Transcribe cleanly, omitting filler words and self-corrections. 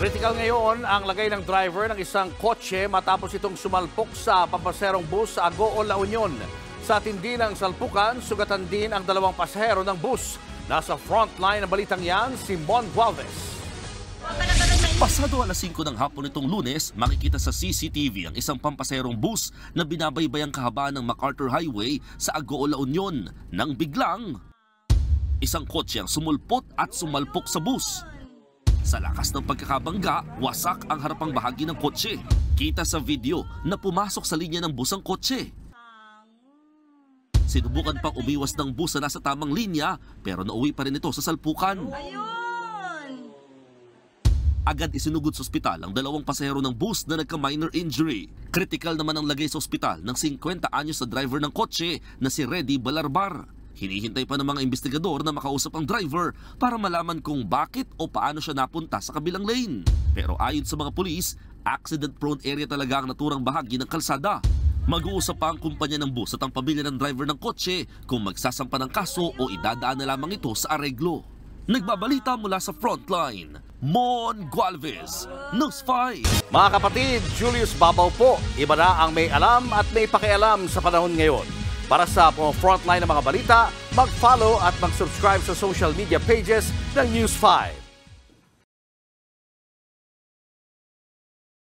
Critical ngayon ang lagay ng driver ng isang kotse matapos itong sumalpok sa pampaserong bus sa Agoo, La Union. Sa tindi ng salpukan, sugatan din ang dalawang pasahero ng bus. Nasa frontline ng balitang yan, si Mon Gualvez. Pasado alas 5 ng hapon nitong Lunes, makikita sa CCTV ang isang pampaserong bus na binabaybay ang kahabaan ng MacArthur Highway sa Agoo, La Union. Nang biglang, isang kotse ang sumulpot at sumalpok sa bus. Sa lakas ng pagkakabangga, wasak ang harapang bahagi ng kotse. Kita sa video na pumasok sa linya ng bus ang kotse. Sinubukan pang umiwas ng bus na nasa tamang linya pero nauwi pa rin ito sa salpukan. Agad isinugod sa ospital ang dalawang pasahero ng bus na nagka-minor injury. Critical naman ang lagay sa ospital ng 50 anyos na driver ng kotse na si Reddy Balarbar. Hinihintay pa ng mga investigador na makausap ang driver para malaman kung bakit o paano siya napunta sa kabilang lane. Pero ayon sa mga pulis, accident-prone area talaga ang naturang bahagi ng kalsada. Mag-uusap pa ang kumpanya ng bus at ang pamilya ng driver ng kotse kung magsasampa ng kaso o idadaan na lamang ito sa areglo. Nagbabalita mula sa frontline, Mon Gualvez, News 5. Mga kapatid, Julius Babaw po. Iba na ang may alam at may pakialam sa panahon ngayon. Para sa frontline ng mga balita, mag-follow at mag-subscribe sa social media pages ng News 5.